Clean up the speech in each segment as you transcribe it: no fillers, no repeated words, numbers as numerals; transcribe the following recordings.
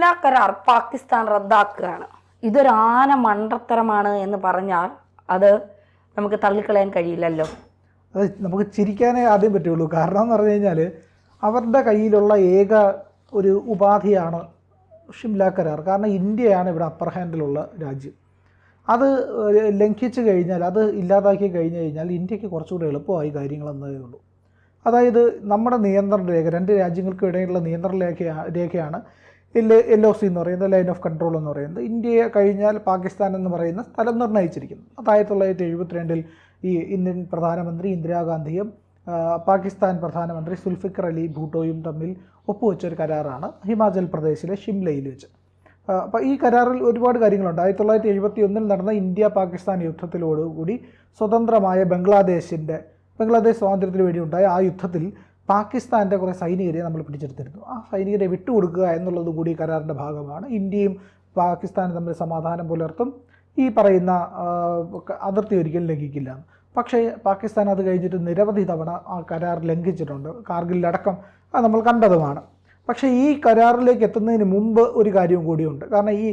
ഷിംല കരാർ പാകിസ്ഥാൻ റദ്ദാക്കുകയാണ്. ഇതൊരു ആന മണ്ടത്തരമാണ് എന്ന് പറഞ്ഞാൽ അത് നമുക്ക് തള്ളിക്കളയാൻ കഴിയില്ലല്ലോ. അത് നമുക്ക് ചിരിക്കാനേ ആദ്യം പറ്റുള്ളൂ. കാരണം എന്ന് പറഞ്ഞു കഴിഞ്ഞാൽ അവരുടെ കയ്യിലുള്ള ഏക ഒരു ഉപാധിയാണ് ഷിംല കരാർ. കാരണം ഇന്ത്യയാണ് ഇവിടെ അപ്പർ ഹാൻഡിലുള്ള രാജ്യം. അത് ലംഘിച്ചു കഴിഞ്ഞാൽ, അത് ഇല്ലാതാക്കി കഴിഞ്ഞു കഴിഞ്ഞാൽ ഇന്ത്യക്ക് കുറച്ചുകൂടി എളുപ്പമായി കാര്യങ്ങളെന്നതേ ഉള്ളൂ. അതായത് നമ്മുടെ നിയന്ത്രണ രേഖ, രണ്ട് രാജ്യങ്ങൾക്കും ഇടയിലുള്ള നിയന്ത്രണ രേഖയാണ് LOC എന്ന് പറയുന്നത്, ലൈൻ ഓഫ് കൺട്രോൾ എന്ന് പറയുന്നത്. ഇന്ത്യയെ കഴിഞ്ഞാൽ പാകിസ്ഥാൻ എന്ന് പറയുന്ന സ്ഥലം നിർണ്ണയിച്ചിരിക്കുന്നു. 1972 ഈ ഇന്ത്യൻ പ്രധാനമന്ത്രി ഇന്ദിരാഗാന്ധിയും പാകിസ്ഥാൻ പ്രധാനമന്ത്രി സുൽഫിക്കർ അലി ഭൂട്ടോയും തമ്മിൽ ഒപ്പുവെച്ചൊരു കരാറാണ് ഹിമാചൽ പ്രദേശിലെ ഷിംലയിൽ വെച്ച്. അപ്പോൾ ഈ കരാറിൽ ഒരുപാട് കാര്യങ്ങളുണ്ട്. 1971 നടന്ന ഇന്ത്യ പാകിസ്ഥാൻ യുദ്ധത്തിലോടുകൂടി സ്വതന്ത്രമായ ബംഗ്ലാദേശ് സ്വാതന്ത്ര്യത്തിന് വേണ്ടി ഉണ്ടായ ആ യുദ്ധത്തിൽ പാകിസ്ഥാൻ്റെ കുറേ സൈനികരെ നമ്മൾ പിടിച്ചെടുത്തിരുന്നു. ആ സൈനികരെ വിട്ടുകൊടുക്കുക എന്നുള്ളത് കൂടി കരാറിൻ്റെ ഭാഗമാണ്. ഇന്ത്യയും പാകിസ്ഥാനും തമ്മിൽ സമാധാനം പുലർത്തും, ഈ പറയുന്ന അതിർത്തി ഒരിക്കലും ലംഘിക്കില്ല. പക്ഷേ പാകിസ്ഥാൻ അത് കഴിഞ്ഞിട്ട് നിരവധി തവണ ആ കരാർ ലംഘിച്ചിട്ടുണ്ട്. കാർഗിലടക്കം അത് നമ്മൾ കണ്ടതുമാണ്. പക്ഷേ ഈ കരാറിലേക്ക് എത്തുന്നതിന് മുമ്പ് ഒരു കാര്യവും കൂടിയുണ്ട്. കാരണം ഈ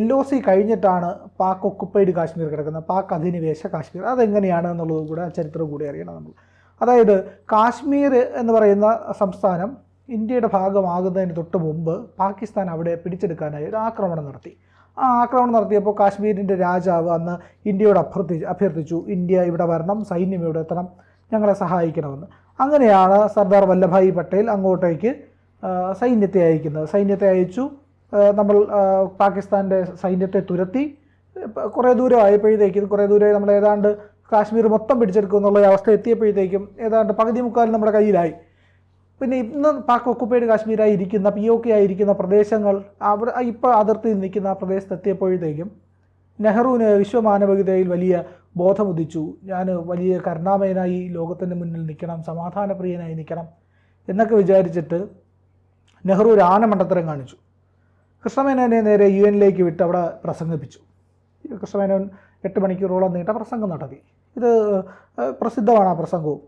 LOC കഴിഞ്ഞിട്ടാണ് പാക് ഒക്കുപ്പൈഡ് കാശ്മീർ കിടക്കുന്നത്, പാക് അധിനിവേശ കാശ്മീർ. അതെങ്ങനെയാണ് എന്നുള്ളത് കൂടെ ചരിത്രം കൂടി അറിയണം നമ്മൾ. അതായത് കാശ്മീർ എന്ന് പറയുന്ന സംസ്ഥാനം ഇന്ത്യയുടെ ഭാഗമാകുന്നതിന് തൊട്ട് മുമ്പ് പാകിസ്ഥാൻ അവിടെ പിടിച്ചെടുക്കാനായി ഒരു ആക്രമണം നടത്തി. ആ ആക്രമണം നടത്തിയപ്പോൾ കാശ്മീരിൻ്റെ രാജാവ് അന്ന് ഇന്ത്യയോട് അഭ്യർത്ഥിച്ചു, ഇന്ത്യ ഇവിടെ വരണം, സൈന്യം ഇവിടെ എത്തണം, ഞങ്ങളെ സഹായിക്കണമെന്ന്. അങ്ങനെയാണ് സർദാർ വല്ലഭായ് പട്ടേൽ അങ്ങോട്ടേക്ക് സൈന്യത്തെ അയച്ചു. നമ്മൾ പാകിസ്ഥാൻ്റെ സൈന്യത്തെ തുരത്തി കുറേ ദൂരം ആയപ്പോഴത്തേക്കും, കുറേ ദൂരം നമ്മൾ ഏതാണ്ട് കാശ്മീർ മൊത്തം പിടിച്ചെടുക്കും എന്നുള്ള അവസ്ഥ എത്തിയപ്പോഴത്തേക്കും ഏതാണ്ട് പകുതി മുക്കാലും നമ്മുടെ കയ്യിലായി. പിന്നെ ഇന്ന് പാക് ഒക്കുപ്പൈഡ് കാശ്മീരായി ഇരിക്കുന്ന POK ആയിരിക്കുന്ന പ്രദേശങ്ങൾ അവിടെ ഇപ്പോൾ അതിർത്തിയിൽ നിൽക്കുന്ന ആ പ്രദേശത്ത് എത്തിയപ്പോഴത്തേക്കും നെഹ്റുവിന് വിശ്വമാനവികതയിൽ വലിയ ബോധമുദിച്ചു. ഞാൻ വലിയ കരുണാമയനായി ലോകത്തിൻ്റെ മുന്നിൽ നിൽക്കണം, സമാധാനപ്രിയനായി നിൽക്കണം എന്നൊക്കെ വിചാരിച്ചിട്ട് നെഹ്റു ഒരു ആനമണ്ടത്തരം കാണിച്ചു. കൃഷ്ണമേനോനെ നേരെ UN വിട്ട് അവിടെ പ്രസംഗിപ്പിച്ചു. കൃഷ്ണമേനോൻ 8 മണിക്കൂറോളം നീണ്ട പ്രസംഗം നടത്തി. ഇത് പ്രസിദ്ധമാണ് ആ പ്രസംഗവും.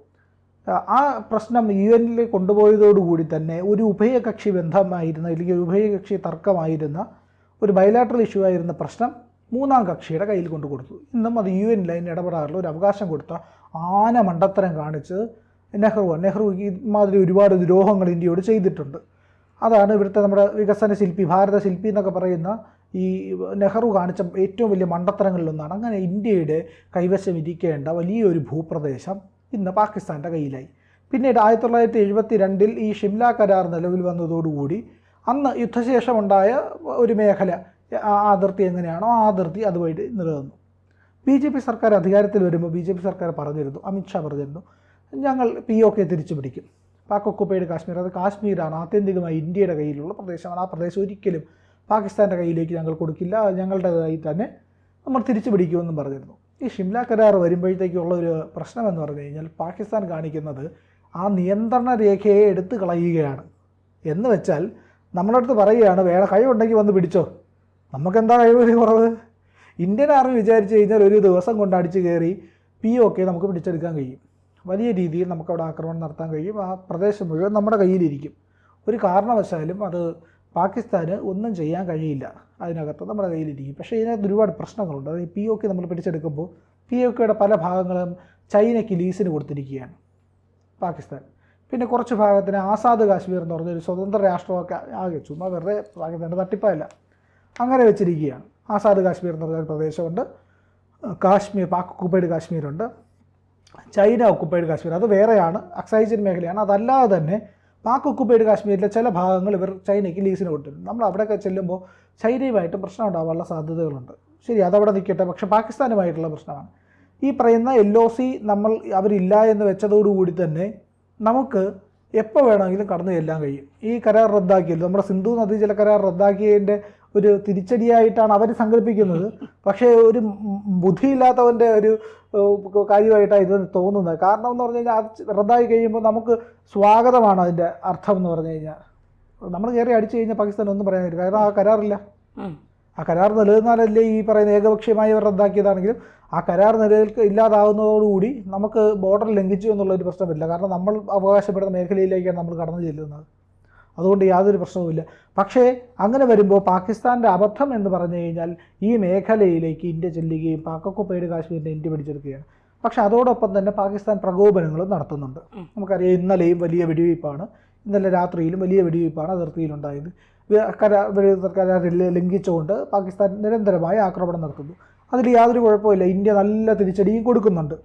ആ പ്രശ്നം UN കൊണ്ടുപോയതോടുകൂടി തന്നെ ഒരു ഉഭയകക്ഷി ബന്ധമായിരുന്ന, അല്ലെങ്കിൽ ഒരു ഉഭയകക്ഷി തർക്കമായിരുന്ന, ഒരു ബയലാട്രൽ ഇഷ്യൂ ആയിരുന്ന പ്രശ്നം മൂന്നാം കക്ഷിയുടെ കയ്യിൽ കൊണ്ടു കൊടുത്തു. ഇന്നും അത് UN ഇടപെടാറുള്ള ഒരു അവകാശം കൊടുത്ത ആന മണ്ടത്തരം കാണിച്ച് നെഹ്റു ഇമാതിരി ഒരുപാട് ദ്രോഹങ്ങൾ ഇന്ത്യയോട് ചെയ്തിട്ടുണ്ട്. അതാണ് ഇവിടുത്തെ നമ്മുടെ വികസന ശില്പി, ഭാരത ശില്പി എന്നൊക്കെ പറയുന്ന ഈ നെഹ്റു കാണിച്ച ഏറ്റവും വലിയ മണ്ടത്തരങ്ങളിലൊന്നാണ്. അങ്ങനെ ഇന്ത്യയുടെ കൈവശം ഇരിക്കേണ്ട വലിയൊരു ഭൂപ്രദേശം ഇന്ന് പാകിസ്ഥാൻ്റെ കയ്യിലായി. പിന്നീട് 1972 ഈ ഷിംല കരാർ നിലവിൽ വന്നതോടുകൂടി അന്ന് യുദ്ധശേഷമുണ്ടായ ഒരു മേഖല, ആ അതിർത്തി എങ്ങനെയാണോ ആ അതിർത്തി അതുവഴി നിലനിന്നു. BJP സർക്കാർ അധികാരത്തിൽ വരുമ്പോൾ BJP സർക്കാർ പറഞ്ഞിരുന്നു, അമിത്ഷാ പറഞ്ഞിരുന്നു, ഞങ്ങൾ POK തിരിച്ചു പിടിക്കും. പാക് ഒക്കുപ്പൈഡ് കാശ്മീർ, അത് കാശ്മീരാണ് ആത്യന്തികമായി ഇന്ത്യയുടെ കയ്യിലുള്ള പ്രദേശമാണ്. ആ പ്രദേശം ഒരിക്കലും പാകിസ്ഥാൻ്റെ കയ്യിലേക്ക് ഞങ്ങൾ കൊടുക്കില്ല, ഞങ്ങളുടേതായി തന്നെ നമ്മൾ തിരിച്ചു പിടിക്കുമെന്നും പറഞ്ഞിരുന്നു. ഈ ഷിംല കരാർ വരുമ്പോഴത്തേക്കുള്ള ഒരു പ്രശ്നം എന്ന് പറഞ്ഞു കഴിഞ്ഞാൽ പാകിസ്ഥാൻ കാണിക്കുന്നത് ആ നിയന്ത്രണ രേഖയെ എടുത്തു കളയുകയാണ്. എന്ന് വെച്ചാൽ നമ്മളടുത്ത് പറയുകയാണ്, വേറെ കഴിവുണ്ടെങ്കിൽ വന്ന് പിടിച്ചോ, നമുക്കെന്താ കഴിവ് കുറവ്. ഇന്ത്യൻ ആർമി വിചാരിച്ചു കഴിഞ്ഞാൽ ഒരു ദിവസം കൊണ്ട് അടിച്ചു കയറി POK നമുക്ക് പിടിച്ചെടുക്കാൻ കഴിയും. വലിയ രീതിയിൽ നമുക്കവിടെ ആക്രമണം നടത്താൻ കഴിയും. ആ പ്രദേശം മുഴുവൻ നമ്മുടെ കയ്യിലിരിക്കും. ഒരു കാരണവശാലും അത് പാകിസ്ഥാന് ഒന്നും ചെയ്യാൻ കഴിയില്ല, അതിനകത്ത് നമ്മുടെ കയ്യിലിരിക്കും. പക്ഷേ ഇതിനകത്ത് ഒരുപാട് പ്രശ്നങ്ങളുണ്ട്. അത് ഈ POK നമ്മൾ പിടിച്ചെടുക്കുമ്പോൾ POKയുടെ പല ഭാഗങ്ങളും ചൈനയ്ക്ക് ലീസിന് കൊടുത്തിരിക്കുകയാണ് പാകിസ്ഥാൻ. പിന്നെ കുറച്ച് ഭാഗത്തിന് ആസാദ് കാശ്മീർ എന്ന് പറഞ്ഞൊരു സ്വതന്ത്ര രാഷ്ട്രമൊക്കെ ആകെ ചുമ്മാ വെറുതെ പാകിസ്ഥാൻ്റെ തട്ടിപ്പല്ല അങ്ങനെ വെച്ചിരിക്കുകയാണ്. ആസാദ് കാശ്മീർ എന്ന് പറഞ്ഞൊരു പ്രദേശമുണ്ട്, കാശ്മീർ പാക് ഒക്കുപ്പൈഡ് കാശ്മീരുണ്ട്, ചൈന ഒക്കുപ്പൈഡ് കാശ്മീർ അത് വേറെയാണ്, അക്സൈസിൻ മേഖലയാണ്. അതല്ലാതെ തന്നെ പാക് ഒക്കുപ്പൈഡ് കാശ്മീരിലെ ചില ഭാഗങ്ങൾ ഇവർ ചൈനയ്ക്ക് ലീസിന് കൊടുത്തിട്ടുണ്ട്. നമ്മൾ അവിടെയൊക്കെ ചെല്ലുമ്പോൾ ചൈനയുമായിട്ട് പ്രശ്നം ഉണ്ടാകാനുള്ള സാധ്യതകളുണ്ട്. ശരി, അതവിടെ നിൽക്കട്ടെ, പക്ഷേ പാകിസ്ഥാനുമായിട്ടുള്ള പ്രശ്നമാണ്. ഈ പറയുന്ന LOC അവരില്ല എന്ന് വെച്ചതോടുകൂടി തന്നെ നമുക്ക് എപ്പോൾ വേണമെങ്കിലും കടന്നു ചെല്ലാൻ കഴിയും. ഈ കരാർ റദ്ദാക്കിയല്ലോ, നമ്മുടെ സിന്ധു നദീജല കരാർ റദ്ദാക്കിയതിൻ്റെ ഒരു തിരിച്ചടിയായിട്ടാണ് അവർ സങ്കല്പിക്കുന്നത്. പക്ഷേ ഒരു ബുദ്ധിയില്ലാത്തവൻ്റെ ഒരു കാര്യമായിട്ടാണ് ഇത് തോന്നുന്നത്. കാരണം എന്ന് പറഞ്ഞു കഴിഞ്ഞാൽ അത് റദ്ദായി കഴിയുമ്പോൾ നമുക്ക് സ്വാഗതമാണ് അതിൻ്റെ അർത്ഥം എന്ന് പറഞ്ഞു കഴിഞ്ഞാൽ. നമ്മൾ കയറി അടിച്ചു കഴിഞ്ഞാൽ പാകിസ്ഥാൻ ഒന്നും പറയാൻ പറ്റില്ല, കാരണം ആ കരാറില്ല. ആ കരാർ നിലനിന്നാലല്ലേ ഈ പറയുന്ന ഏകപക്ഷീയമായി അവർ റദ്ദാക്കിയതാണെങ്കിലും ആ കരാർ ഇല്ലാതാവുന്നതോടുകൂടി നമുക്ക് ബോർഡർ ലംഘിച്ചു എന്നുള്ളൊരു പ്രശ്നമില്ല. കാരണം നമ്മൾ അവകാശപ്പെടുന്ന മേഖലയിലേക്കാണ് നമ്മൾ കടന്നു ചെല്ലുന്നത്. അതുകൊണ്ട് യാതൊരു പ്രശ്നവുമില്ല. പക്ഷേ അങ്ങനെ വരുമ്പോൾ പാകിസ്ഥാൻ്റെ അബദ്ധം എന്ന് പറഞ്ഞു കഴിഞ്ഞാൽ ഈ മേഖലയിലേക്ക് ഇന്ത്യ ചെല്ലുകയും പാക് ഒക്കുപൈഡ് കാശ്മീരിനെ ഇന്ത്യ പിടിച്ചെടുക്കുകയാണ്. പക്ഷേ അതോടൊപ്പം തന്നെ പാകിസ്ഥാൻ പ്രകോപനങ്ങളും നടത്തുന്നുണ്ട്. നമുക്കറിയാം, ഇന്നലെയും വലിയ വെടിവയ്പ്പാണ്, ഇന്നലെ രാത്രിയിലും വലിയ വെടിവയ്പ്പാണ് അതിർത്തിയിലുണ്ടായത്. കരാറിൽ ലംഘിച്ചുകൊണ്ട് പാകിസ്ഥാൻ നിരന്തരമായ ആക്രമണം നടത്തുന്നു. അതിൽ യാതൊരു കുഴപ്പമില്ല, ഇന്ത്യ നല്ല തിരിച്ചടിയും കൊടുക്കുന്നുണ്ട്.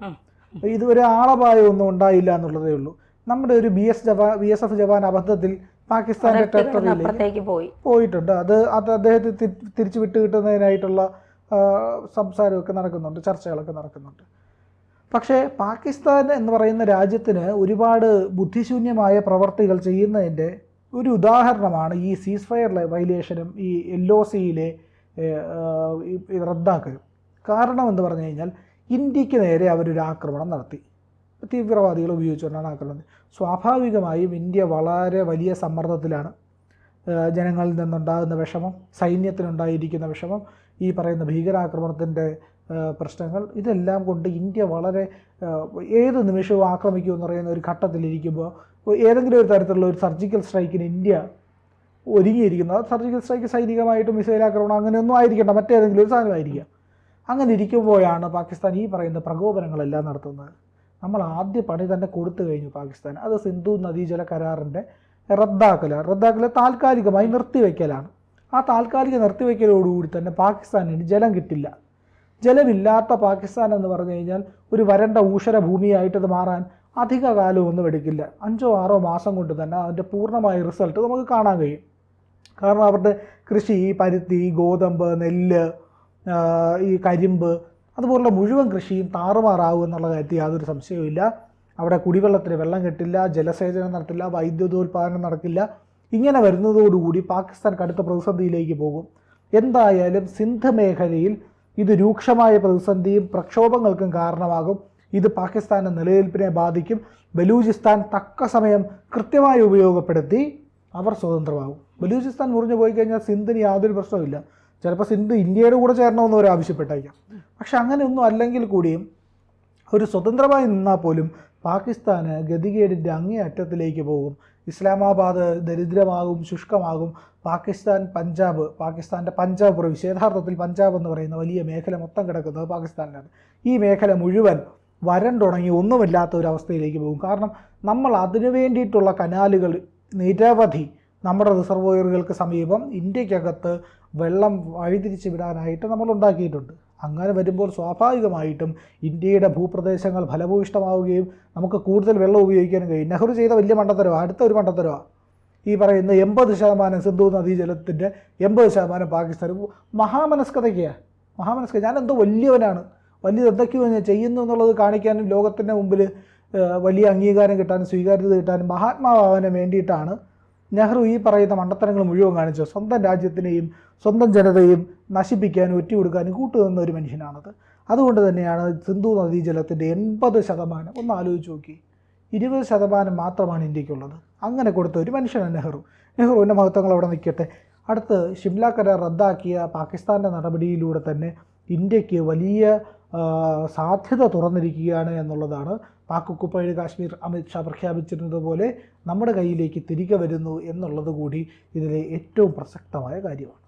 ഇതുവരെ ആളപായമൊന്നും ഉണ്ടായില്ല എന്നുള്ളതേ ഉള്ളൂ. നമ്മുടെ ഒരു BSF ജവാൻ അബദ്ധത്തിൽ പാകിസ്ഥാന്റെ ടെറിട്ടറിയിലേക്ക് പോയിട്ടുണ്ട്. അത് അദ്ദേഹത്തെ തിരിച്ചു വിട്ടു കിട്ടുന്നതിനായിട്ടുള്ള സംസാരമൊക്കെ നടക്കുന്നുണ്ട്, ചർച്ചകളൊക്കെ നടക്കുന്നുണ്ട്. പക്ഷേ പാകിസ്ഥാൻ എന്ന് പറയുന്ന രാജ്യത്തിന് ഒരുപാട് ബുദ്ധിശൂന്യമായ പ്രവർത്തികൾ ചെയ്യുന്നതിൻ്റെ ഒരു ഉദാഹരണമാണ് ഈ സീസ് ഫയർ വയലേഷനും ഈ LOCയിലെ റദ്ദാക്കലും. കാരണം എന്ന് പറഞ്ഞു കഴിഞ്ഞാൽ ഇന്ത്യക്ക് നേരെ അവരൊരു ആക്രമണം നടത്തി, തീവ്രവാദികൾ ഉപയോഗിച്ചുകൊണ്ടാണ് ആക്രമണം. സ്വാഭാവികമായും ഇന്ത്യ വളരെ വലിയ സമ്മർദ്ദത്തിലാണ്. ജനങ്ങളിൽ നിന്നുണ്ടാകുന്ന വിഷമം, സൈന്യത്തിനുണ്ടായിരിക്കുന്ന വിഷമം, ഈ പറയുന്ന ഭീകരാക്രമണത്തിൻ്റെ പ്രശ്നങ്ങൾ, ഇതെല്ലാം കൊണ്ട് ഇന്ത്യ വളരെ ഏത് നിമിഷവും ആക്രമിക്കുമെന്ന് പറയുന്ന ഒരു ഘട്ടത്തിലിരിക്കുമ്പോൾ ഏതെങ്കിലും ഒരു തരത്തിലുള്ള ഒരു സർജിക്കൽ സ്ട്രൈക്കിന് ഇന്ത്യ ഒരുങ്ങിയിരിക്കുന്നത്. സർജിക്കൽ സ്ട്രൈക്ക് സൈനികമായിട്ട് മിസൈൽ ആക്രമണം അങ്ങനെയൊന്നും ആയിരിക്കണ്ട, മറ്റേതെങ്കിലും ഒരു സാധനമായിരിക്കാം. അങ്ങനെ ഇരിക്കുമ്പോഴാണ് പാകിസ്ഥാൻ ഈ പറയുന്ന പ്രകോപനങ്ങളെല്ലാം നടത്തുന്നത്. നമ്മൾ ആദ്യ പണി തന്നെ കൊടുത്തു കഴിഞ്ഞു പാകിസ്ഥാൻ. അത് സിന്ധു നദീജല കരാറിൻ്റെ റദ്ദാക്കൽ താൽക്കാലികമായി നിർത്തിവെക്കലാണ്. ആ താൽക്കാലിക നിർത്തിവെക്കലോടുകൂടി തന്നെ പാകിസ്ഥാനിന് ജലം കിട്ടില്ല. ജലമില്ലാത്ത പാകിസ്ഥാൻ എന്ന് പറഞ്ഞു കഴിഞ്ഞാൽ ഒരു വരണ്ട ഊഷര ഭൂമിയായിട്ട് അത് മാറാൻ അധിക കാലമൊന്നും എടുക്കില്ല. 5-6 മാസം കൊണ്ട് തന്നെ അതിൻ്റെ പൂർണ്ണമായ റിസൾട്ട് നമുക്ക് കാണാൻ കഴിയും. കാരണം അവരുടെ കൃഷി, പരുത്തി, ഗോതമ്പ്, നെല്ല്, ഈ കരിമ്പ്, അതുപോലുള്ള മുഴുവൻ കൃഷിയും താറുമാറാവും എന്നുള്ള കാര്യത്തിൽ യാതൊരു സംശയവുമില്ല. അവിടെ കുടിവെള്ളത്തിന് വെള്ളം കിട്ടില്ല, ജലസേചനം നടത്തില്ല, വൈദ്യുതോൽപാദനം നടക്കില്ല. ഇങ്ങനെ വരുന്നതോടുകൂടി പാകിസ്ഥാൻ കടുത്ത പ്രതിസന്ധിയിലേക്ക് പോകും. എന്തായാലും സിന്ധ് മേഖലയിൽ ഇത് രൂക്ഷമായ പ്രതിസന്ധിയും പ്രക്ഷോഭങ്ങൾക്കും കാരണമാകും. ഇത് പാകിസ്ഥാൻ്റെ നിലനിൽപ്പിനെ ബാധിക്കും. ബലൂചിസ്ഥാൻ തക്ക സമയം കൃത്യമായി ഉപയോഗപ്പെടുത്തി അവർ സ്വതന്ത്രമാകും. ബലൂചിസ്ഥാൻ മുറിഞ്ഞു പോയി കഴിഞ്ഞാൽ സിന്ധിന് യാതൊരു പ്രശ്നമില്ല. ചിലപ്പോൾ സിന്ധ് ഇന്ത്യയുടെ കൂടെ ചേരണമെന്ന് അവർ ആവശ്യപ്പെട്ടേക്കാം. പക്ഷെ അങ്ങനെയൊന്നും അല്ലെങ്കിൽ കൂടിയും ഒരു സ്വതന്ത്രമായി നിന്നാൽ പോലും പാകിസ്ഥാന് ഗതികേടിൻ്റെ അങ്ങേയറ്റത്തിലേക്ക് പോകും. ഇസ്ലാമാബാദ് ദരിദ്രമാകും, ശുഷ്കമാകും. പാകിസ്ഥാൻ്റെ പഞ്ചാബ് പ്രവിശ്യ, യഥാർത്ഥത്തിൽ പഞ്ചാബ് എന്ന് പറയുന്ന വലിയ മേഖല മൊത്തം കിടക്കുന്നത് പാകിസ്ഥാനിലാണ്. ഈ മേഖല മുഴുവൻ വരണ്ടുണങ്ങി ഒന്നുമില്ലാത്ത ഒരു അവസ്ഥയിലേക്ക് പോകും. കാരണം നമ്മൾ അതിനു വേണ്ടിയിട്ടുള്ള കനാലുകൾ നിരവധി നമ്മുടെ റിസർവോയറുകൾക്ക് സമീപം ഇന്ത്യക്കകത്ത് വെള്ളം വഴിതിരിച്ച് വിടാനായിട്ട് നമ്മൾ ഉണ്ടാക്കിയിട്ടുണ്ട്. അങ്ങനെ വരുമ്പോൾ സ്വാഭാവികമായിട്ടും ഇന്ത്യയുടെ ഭൂപ്രദേശങ്ങൾ ഫലഭൂയിഷ്ടമാവുകയും നമുക്ക് കൂടുതൽ വെള്ളം ഉപയോഗിക്കാനും കഴിയും. നെഹ്റു ചെയ്ത വലിയ മണ്ടത്തരമാണ്, അടുത്ത ഒരു മണ്ടത്തരമാണ് ഈ പറയുന്ന 80% സിന്ധു നദീജലത്തിൻ്റെ 80% പാകിസ്ഥാൻ. മഹാമനസ്കത. ഞാനെന്തോ വലിയവനാണ്, എന്തൊക്കെയോ ഞാൻ ചെയ്യുന്നു എന്നുള്ളത് കാണിക്കാനും ലോകത്തിൻ്റെ മുമ്പിൽ വലിയ അംഗീകാരം കിട്ടാനും സ്വീകാര്യത കിട്ടാനും മഹാത്മാവാകാനും വേണ്ടിയിട്ടാണ് നെഹ്റു ഈ പറയുന്ന മണ്ടത്തരങ്ങൾ മുഴുവൻ കാണിച്ചത്. സ്വന്തം രാജ്യത്തിനെയും സ്വന്തം ജനതയും നശിപ്പിക്കാനും ഒറ്റുകൊടുക്കാനും കൂട്ടുനിന്ന ഒരു മനുഷ്യനാണത്. അതുകൊണ്ട് തന്നെയാണ് സിന്ധു നദീജലത്തിൻ്റെ 80%, ഒന്ന് ആലോചിച്ച് നോക്കി, 20% മാത്രമാണ് ഇന്ത്യക്കുള്ളത്. അങ്ങനെ കൊടുത്ത ഒരു മനുഷ്യനാണ് നെഹ്റുവിൻ്റെ മഹത്വങ്ങൾ അവിടെ നിൽക്കട്ടെ. അടുത്ത് ഷിംല കരാർ റദ്ദാക്കിയ പാകിസ്ഥാൻ്റെ നടപടിയിലൂടെ തന്നെ ഇന്ത്യക്ക് വലിയ സാധ്യത തുറന്നിരിക്കുകയാണ് എന്നുള്ളതാണ്. പാക് ഒക്കുപൈഡ് കാശ്മീർ അമിത്ഷാ പ്രഖ്യാപിച്ചിരുന്നത് പോലെ നമ്മുടെ കയ്യിലേക്ക് തിരികെ വരുന്നു എന്നുള്ളത് കൂടി ഇതിലെ ഏറ്റവും പ്രസക്തമായ കാര്യമാണ്.